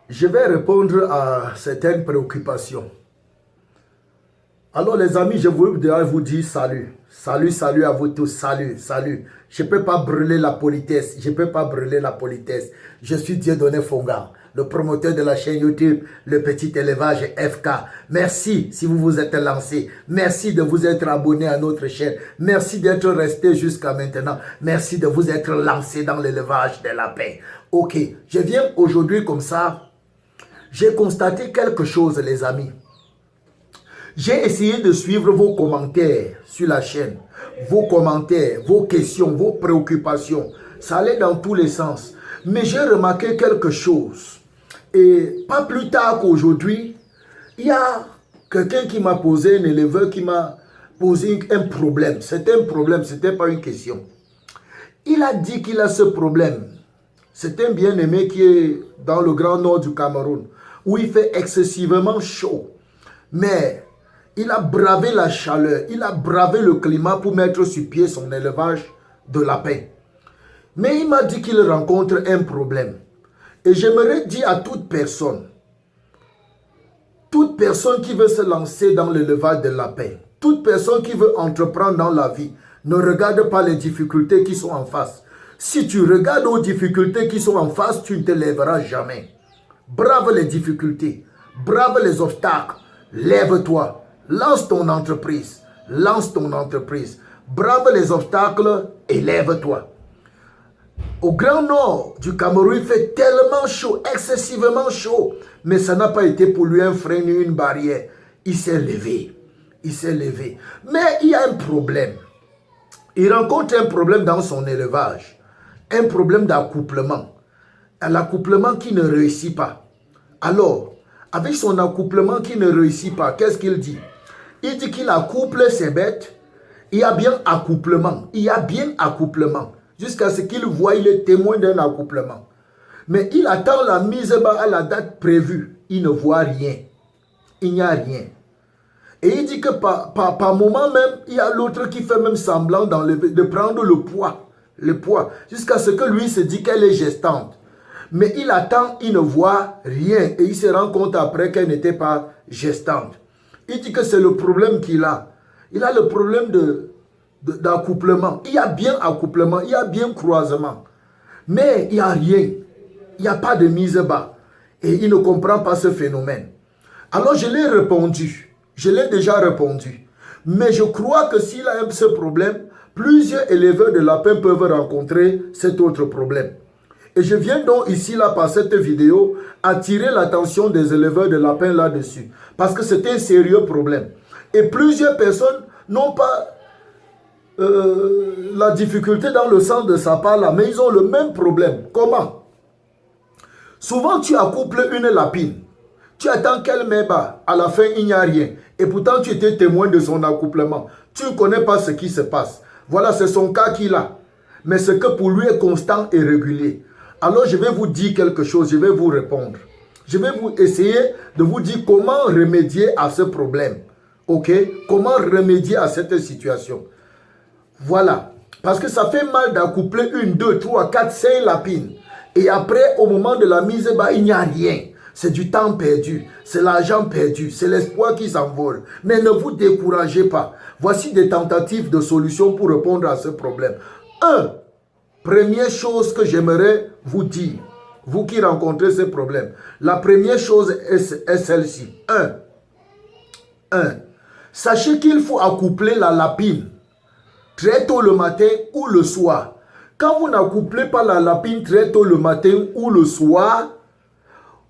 Je vais répondre à certaines préoccupations. Alors les amis, je voudrais vous dire salut. Salut, salut à vous tous. Salut, salut. Je ne peux pas brûler la politesse. Je ne peux pas brûler la politesse. Je suis Dieudonné Fonga, le promoteur de la chaîne YouTube, le petit élevage FK. Merci si vous vous êtes lancé. Merci de vous être abonné à notre chaîne. Merci d'être resté jusqu'à maintenant. Merci de vous être lancé dans l'élevage des lapins. Ok, je viens aujourd'hui comme ça. J'ai constaté quelque chose, les amis. J'ai essayé de suivre vos commentaires sur la chaîne. Vos commentaires, vos questions, vos préoccupations. Ça allait dans tous les sens. Mais j'ai remarqué quelque chose. Et pas plus tard qu'aujourd'hui, il y a quelqu'un qui m'a posé, un éleveur qui m'a posé un problème. C'était un problème, ce n'était pas une question. Il a dit qu'il a ce problème. C'est un bien-aimé qui est dans le grand nord du Cameroun, où il fait excessivement chaud. Mais il a bravé la chaleur, il a bravé le climat pour mettre sur pied son élevage de lapins. Mais il m'a dit qu'il rencontre un problème. Et j'aimerais dire à toute personne qui veut se lancer dans l'élevage de lapins, toute personne qui veut entreprendre dans la vie, ne regarde pas les difficultés qui sont en face. Si tu regardes aux difficultés qui sont en face, tu ne te lèveras jamais. Brave les difficultés, brave les obstacles, lève-toi, lance ton entreprise, brave les obstacles et lève-toi. Au grand nord du Cameroun, il fait tellement chaud, excessivement chaud, mais ça n'a pas été pour lui un frein ni une barrière. Il s'est levé, Mais il y a un problème. Il rencontre un problème dans son élevage, un problème d'accouplement. L'accouplement qui ne réussit pas. Alors, avec son accouplement qui ne réussit pas, qu'est-ce qu'il dit? Il dit qu'il accouple ses bêtes. Il y a bien accouplement. Jusqu'à ce qu'il voit, il est témoin d'un accouplement. Mais il attend la mise bas à la date prévue. Il ne voit rien. Il n'y a rien. Et il dit que par moment même, il y a l'autre qui fait même semblant de prendre le poids. Jusqu'à ce que lui se dit qu'elle est gestante. Mais il attend, il ne voit rien. Et il se rend compte après qu'elle n'était pas gestante. Il dit que c'est le problème qu'il a. Il a le problème d'accouplement. Il y a bien accouplement, il y a bien croisement. Mais il n'y a rien. Il n'y a pas de mise bas. Et il ne comprend pas ce phénomène. Alors je l'ai répondu. Je l'ai déjà répondu. Mais je crois que s'il a ce problème, plusieurs éleveurs de lapins peuvent rencontrer cet autre problème. Et je viens donc ici, là, par cette vidéo, attirer l'attention des éleveurs de lapins là-dessus. Parce que c'est un sérieux problème. Et plusieurs personnes n'ont pas la difficulté dans le sens de sa part là, mais ils ont le même problème. Comment? Souvent, tu accouples une lapine. Tu attends qu'elle met bas. À la fin, il n'y a rien. Et pourtant, tu étais témoin de son accouplement. Tu ne connais pas ce qui se passe. Voilà, c'est son cas qu'il a. Mais ce que pour lui est constant et régulier. Alors, je vais vous dire quelque chose. Je vais vous répondre. Je vais vous essayer de vous dire comment remédier à ce problème. Ok? Comment remédier à cette situation. Voilà. Parce que ça fait mal d'accoupler 1, 2, 3, 4, 5 lapines. Et après, au moment de la mise bas, il n'y a rien. C'est du temps perdu, c'est l'argent perdu, c'est l'espoir qui s'envole. Mais ne vous découragez pas. Voici des tentatives de solutions pour répondre à ce problème. Première chose que j'aimerais vous dire, vous qui rencontrez ce problème. La première chose est celle-ci. 1. Sachez qu'il faut accoupler la lapine très tôt le matin ou le soir. Quand vous n'accouplez pas la lapine très tôt le matin ou le soir,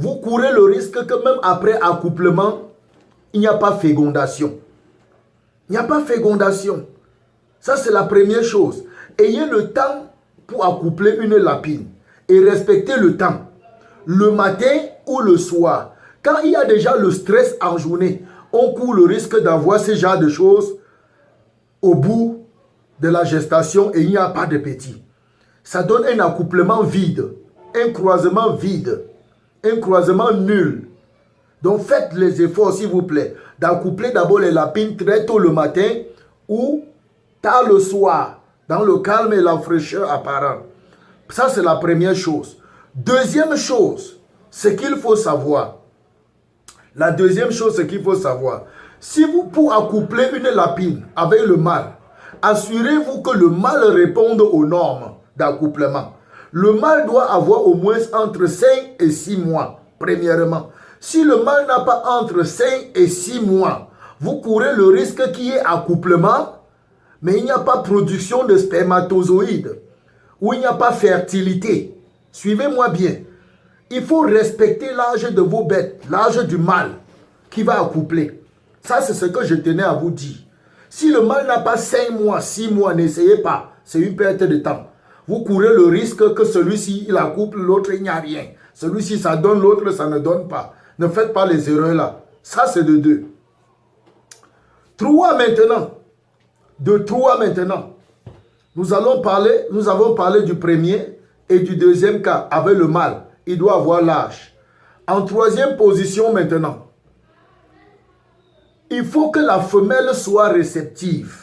vous courez le risque que même après accouplement, il n'y a pas fécondation. Il n'y a pas fécondation. Ça, c'est la première chose. Ayez le temps pour accoupler une lapine. Et respectez le temps. Le matin ou le soir. Quand il y a déjà le stress en journée, on court le risque d'avoir ce genre de choses au bout de la gestation et il n'y a pas de petit. Ça donne un accouplement vide. Un croisement vide. Un croisement nul. Donc faites les efforts s'il vous plaît d'accoupler d'abord les lapines très tôt le matin ou tard le soir dans le calme et la fraîcheur apparente. Ça c'est la première chose. Deuxième chose, ce qu'il faut savoir, la deuxième chose, ce qu'il faut savoir, si vous pour accoupler une lapine avec le mâle, assurez-vous que le mâle réponde aux normes d'accouplement. Le mâle doit avoir au moins entre 5 et 6 mois, premièrement. Si le mâle n'a pas entre 5 et 6 mois, vous courez le risque qu'il y ait accouplement, mais il n'y a pas production de spermatozoïdes, ou il n'y a pas fertilité. Suivez-moi bien. Il faut respecter l'âge de vos bêtes, l'âge du mâle qui va accoupler. Ça, c'est ce que je tenais à vous dire. Si le mâle n'a pas 5 mois, 6 mois, n'essayez pas. C'est une perte de temps. Vous courez le risque que celui-ci, il accouple, l'autre, il n'y a rien. Celui-ci, ça donne, l'autre, ça ne donne pas. Ne faites pas les erreurs là. Ça, c'est de 2. 3 maintenant. De 3 maintenant. Nous avons parlé du premier et du deuxième cas avec le mâle. Il doit avoir l'âge. En troisième position maintenant, il faut que la femelle soit réceptive.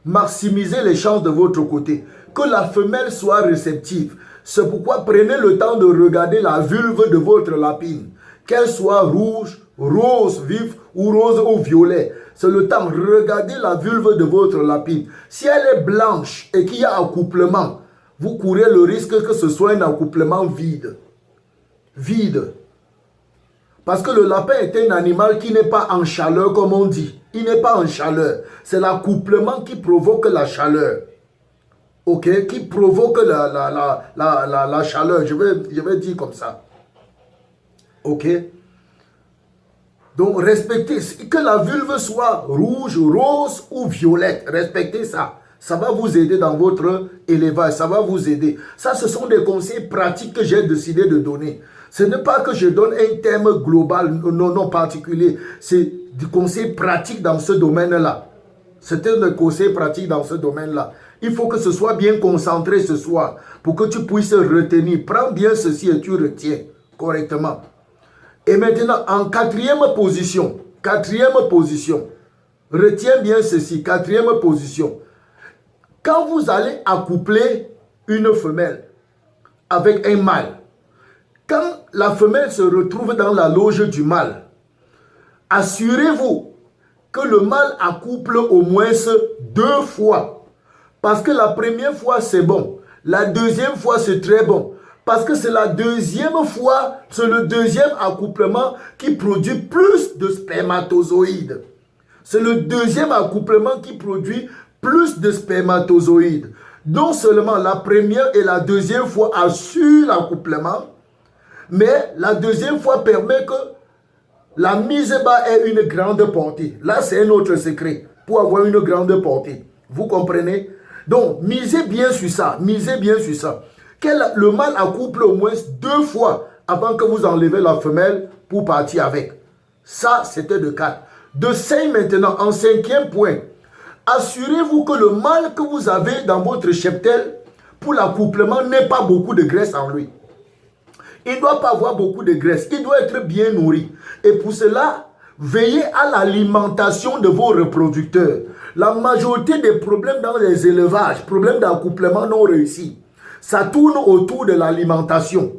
Maximisez les chances de votre côté. Que la femelle soit réceptive. C'est pourquoi prenez le temps de regarder la vulve de votre lapine. Qu'elle soit rouge, rose vif ou rose ou violet. C'est le temps. Regardez la vulve de votre lapine. Si elle est blanche et qu'il y a accouplement, vous courez le risque que ce soit un accouplement vide. Vide. Parce que le lapin est un animal qui n'est pas en chaleur comme on dit. Il n'est pas en chaleur. C'est l'accouplement qui provoque la chaleur. Ok? Qui provoque la chaleur. Je vais dire comme ça. Ok? Donc respectez. Que la vulve soit rouge, rose ou violette. Respectez ça. Ça va vous aider dans votre élevage. Ça va vous aider. Ça, ce sont des conseils pratiques que j'ai décidé de donner. Ce n'est pas que je donne un thème global, non particulier. C'est du conseil pratique dans ce domaine-là. C'est un conseil pratique dans ce domaine-là. Il faut que ce soit bien concentré ce soir pour que tu puisses retenir. Prends bien ceci et tu retiens correctement. Et maintenant, en quatrième position, retiens bien ceci, quatrième position. Quand vous allez accoupler une femelle avec un mâle, quand la femelle se retrouve dans la loge du mâle, assurez-vous que le mâle accouple au moins 2 fois. Parce que la première fois, c'est bon. La deuxième fois, c'est très bon. Parce que c'est la deuxième fois, c'est le deuxième accouplement qui produit plus de spermatozoïdes. C'est le deuxième accouplement qui produit plus de spermatozoïdes. Non seulement la première et la deuxième fois assurent l'accouplement, mais la deuxième fois permet que la mise bas ait une grande portée. Là, c'est un autre secret pour avoir une grande portée. Vous comprenez? Donc, misez bien sur ça. Misez bien sur ça. Que le mâle accouple au moins 2 fois avant que vous enlevez la femelle pour partir avec. Ça, c'était de 4. De 5 maintenant, en 5e point, assurez-vous que le mâle que vous avez dans votre cheptel pour l'accouplement n'ait pas beaucoup de graisse en lui. Il ne doit pas avoir beaucoup de graisse. Il doit être bien nourri. Et pour cela, veillez à l'alimentation de vos reproducteurs. La majorité des problèmes dans les élevages, problèmes d'accouplement non réussis, ça tourne autour de l'alimentation.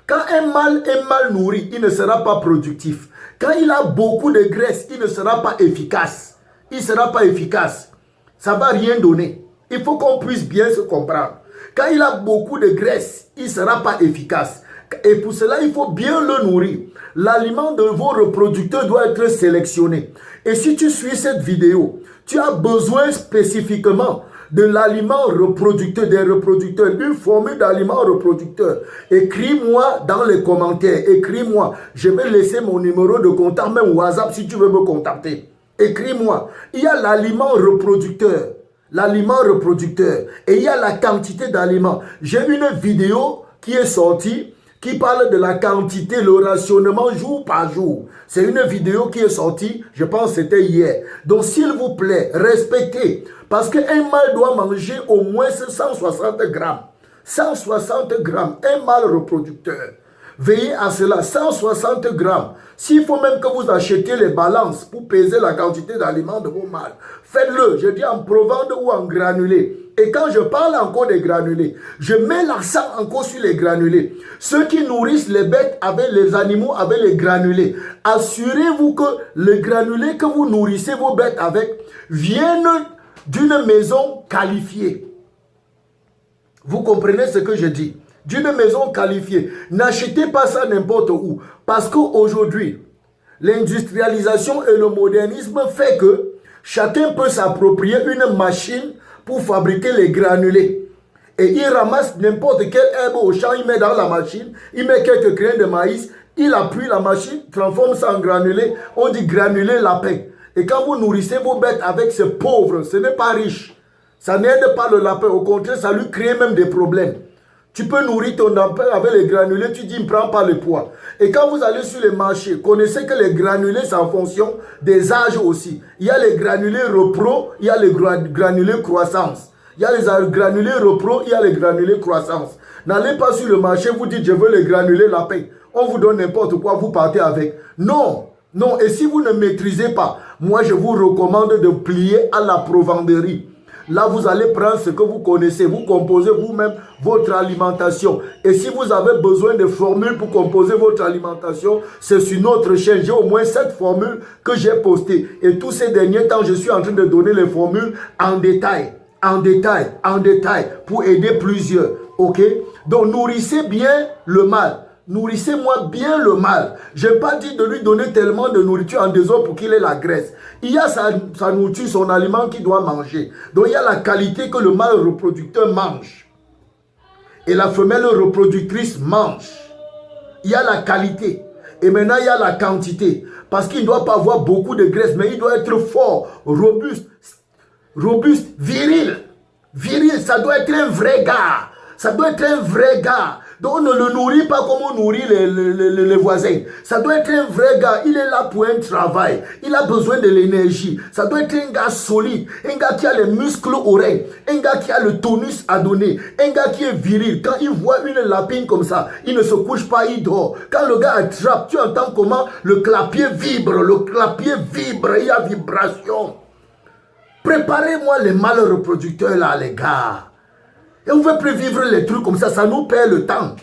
Quand un mâle est mal nourri, il ne sera pas productif. Quand il a beaucoup de graisse, il ne sera pas efficace. Il ne sera pas efficace. Ça ne va rien donner. Il faut qu'on puisse bien se comprendre. Quand il a beaucoup de graisse, il ne sera pas efficace. Et pour cela, il faut bien le nourrir. L'aliment de vos reproducteurs doit être sélectionné. Et si tu suis cette vidéo, tu as besoin spécifiquement de l'aliment reproducteur, des reproducteurs, une formule d'aliment reproducteur. Écris-moi dans les commentaires. Écris-moi. Je vais laisser mon numéro de contact, même WhatsApp si tu veux me contacter. Écris-moi. Il y a l'aliment reproducteur. L'aliment reproducteur. Et il y a la quantité d'aliments. J'ai une vidéo qui est sortie qui parle de la quantité, le rationnement jour par jour. C'est une vidéo qui est sortie, je pense que c'était hier. Donc s'il vous plaît, respectez. Parce qu'un mâle doit manger au moins 160 grammes. 160 grammes, un mâle reproducteur. Veillez à cela, 160 grammes. S'il faut même que vous achetiez les balances pour peser la quantité d'aliments de vos mâles, faites-le, je dis en provende ou en granulé. Et quand je parle encore des granulés, je mets l'accent encore sur les granulés. Ceux qui nourrissent les bêtes avec les animaux, avec les granulés, assurez-vous que les granulés que vous nourrissez vos bêtes avec viennent d'une maison qualifiée. Vous comprenez ce que je dis? D'une maison qualifiée. N'achetez pas ça n'importe où. Parce qu'aujourd'hui, l'industrialisation et le modernisme fait que chacun peut s'approprier une machine pour fabriquer les granulés. Et il ramasse n'importe quelle herbe au champ, il met dans la machine, il met quelques grains de maïs, il appuie la machine, transforme ça en granulé, on dit granulé lapin. Et quand vous nourrissez vos bêtes avec ce pauvre, ce n'est pas riche. Ça n'aide pas le lapin, au contraire, ça lui crée même des problèmes. Tu peux nourrir ton lapin avec les granulés, tu dis, il ne prend pas le poids. Et quand vous allez sur les marchés, connaissez que les granulés, c'est en fonction des âges aussi. Il y a les granulés repro, il y a les granulés croissance. Il y a les granulés repro, il y a les granulés croissance. N'allez pas sur le marché, vous dites, je veux les granulés lapin. On vous donne n'importe quoi, vous partez avec. Non, non. Et si vous ne maîtrisez pas, moi, je vous recommande de plier à la provenderie. Là, vous allez prendre ce que vous connaissez. Vous composez vous-même votre alimentation. Et si vous avez besoin de formules pour composer votre alimentation, c'est sur notre chaîne. J'ai au moins 7 formules que j'ai postées. Et tous ces derniers temps, je suis en train de donner les formules en détail. En détail, en détail. Pour aider plusieurs. OK? Donc, nourrissez bien le mâle. Nourrissez-moi bien le mâle. Je n'ai pas dit de lui donner tellement de nourriture en désordre pour qu'il ait la graisse. Il y a sa nourriture, son aliment qu'il doit manger. Donc il y a la qualité que le mâle reproducteur mange. Et la femelle reproductrice mange. Il y a la qualité. Et maintenant il y a la quantité. Parce qu'il ne doit pas avoir beaucoup de graisse, mais il doit être fort, robuste, viril. Viril, ça doit être un vrai gars. Ça doit être un vrai gars. Donc on ne le nourrit pas comme on nourrit les voisins. Ça doit être un vrai gars. Il est là pour un travail. Il a besoin de l'énergie. Ça doit être un gars solide. Un gars qui a les muscles oreilles. Un gars qui a le tonus à donner. Un gars qui est viril. Quand il voit une lapine comme ça, il ne se couche pas, il dort. Quand le gars attrape, tu entends comment le clapier vibre. Le clapier vibre. Il y a vibration. Préparez-moi les mâles reproducteurs là, les gars. Et on ne veut plus vivre les trucs comme ça nous perd le temps.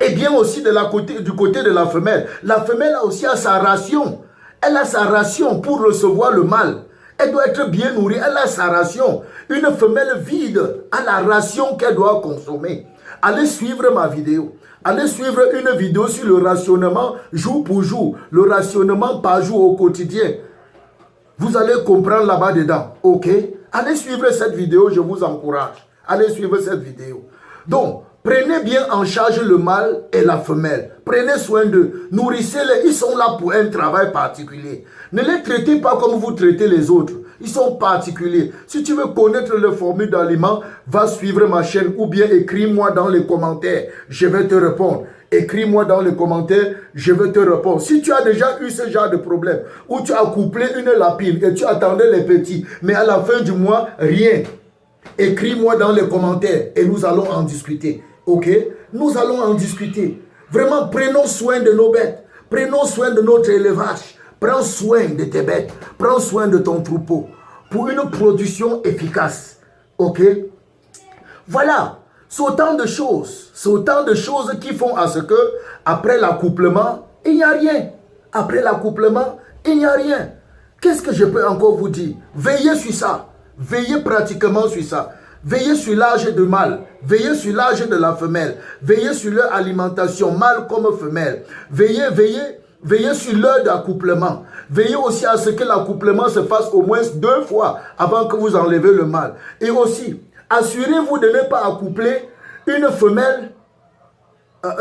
Et bien aussi du côté de la femelle. La femelle a aussi sa ration. Elle a sa ration pour recevoir le mâle. Elle doit être bien nourrie, elle a sa ration. Une femelle vide a la ration qu'elle doit consommer. Allez suivre ma vidéo. Allez suivre une vidéo sur le rationnement jour pour jour. Le rationnement par jour au quotidien. Vous allez comprendre là-bas dedans. Ok? Allez suivre cette vidéo, je vous encourage. Allez suivre cette vidéo. Donc, prenez bien en charge le mâle et la femelle. Prenez soin d'eux. Nourrissez-les. Ils sont là pour un travail particulier. Ne les traitez pas comme vous traitez les autres. Ils sont particuliers. Si tu veux connaître les formules d'aliments, va suivre ma chaîne ou bien écris-moi dans les commentaires. Je vais te répondre. Écris-moi dans les commentaires, je vais te répondre. Si tu as déjà eu ce genre de problème, où tu as couplé une lapine et tu attendais les petits, mais à la fin du mois, rien. Écris-moi dans les commentaires et nous allons en discuter. Ok? Nous allons en discuter. Vraiment, prenons soin de nos bêtes. Prenons soin de notre élevage. Prends soin de tes bêtes. Prends soin de ton troupeau. Pour une production efficace. Ok? Voilà. C'est autant de choses. C'est autant de choses qui font à ce que, après l'accouplement, il n'y a rien. Après l'accouplement, il n'y a rien. Qu'est-ce que je peux encore vous dire? Veillez sur ça. Veillez pratiquement sur ça. Veillez sur l'âge de mâle. Veillez sur l'âge de la femelle. Veillez sur leur alimentation, mâle comme femelle. Veillez sur l'heure d'accouplement. Veillez aussi à ce que l'accouplement se fasse au moins 2 fois avant que vous enlevez le mâle. Et aussi, assurez-vous de ne pas accoupler une femelle,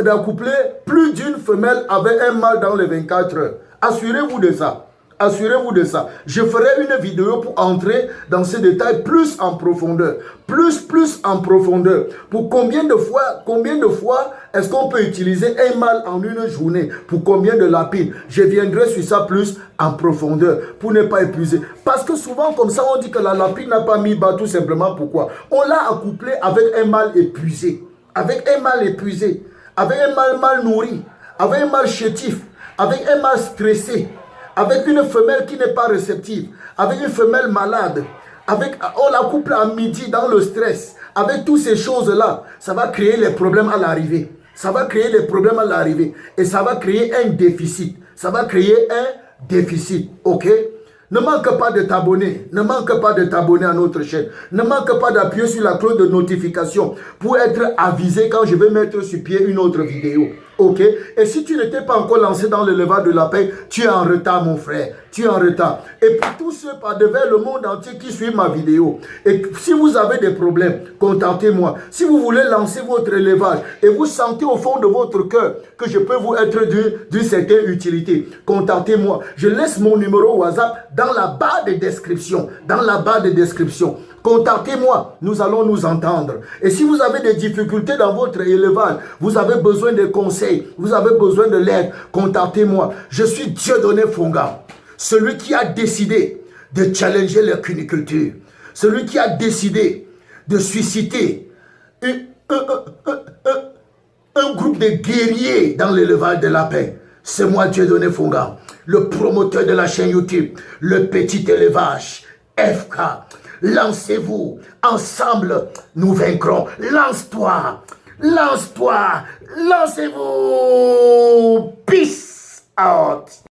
d'accoupler plus d'une femelle avec un mâle dans les 24 heures. Assurez-vous de ça. Assurez-vous de ça. Je ferai une vidéo pour entrer dans ces détails plus en profondeur. Plus en profondeur. Pour combien de fois est-ce qu'on peut utiliser un mâle en une journée? Pour combien de lapines? Je viendrai sur ça plus en profondeur pour ne pas épuiser. Parce que souvent comme ça on dit que la lapine n'a pas mis bas tout simplement pourquoi? On l'a accouplé avec un mâle épuisé. Avec un mâle épuisé. avec un mâle mal nourri, avec un mâle chétif, avec un mâle stressé, avec une femelle qui n'est pas réceptive, avec une femelle malade, avec on la couple à midi dans le stress, avec toutes ces choses-là, ça va créer les problèmes à l'arrivée. Ça va créer les problèmes à l'arrivée et ça va créer un déficit. Ça va créer un déficit, ok? Ne manque pas de t'abonner. Ne manque pas de t'abonner à notre chaîne. Ne manque pas d'appuyer sur la cloche de notification pour être avisé quand je vais mettre sur pied une autre vidéo. Ok? Et si tu n'étais pas encore lancé dans l'élevage de la paix, tu es en retard, mon frère. Tu es en retard. Et pour tous ceux par devers le monde entier qui suivent ma vidéo, et si vous avez des problèmes, contactez-moi. Si vous voulez lancer votre élevage et vous sentez au fond de votre cœur que je peux vous être d'une certaine utilité, contactez-moi. Je laisse mon numéro WhatsApp dans la barre de description. Dans la barre de description. Contactez-moi, nous allons nous entendre. Et si vous avez des difficultés dans votre élevage, vous avez besoin de conseils, vous avez besoin de l'aide, contactez-moi. Je suis Dieudonné Fonga, celui qui a décidé de challenger la cuniculture, celui qui a décidé de susciter un groupe de guerriers dans l'élevage de la paix. C'est moi Dieudonné Fonga, le promoteur de la chaîne YouTube, le petit élevage FK. Lancez-vous, ensemble nous vaincrons. Lance-toi, lance-toi, lancez-vous. Peace out.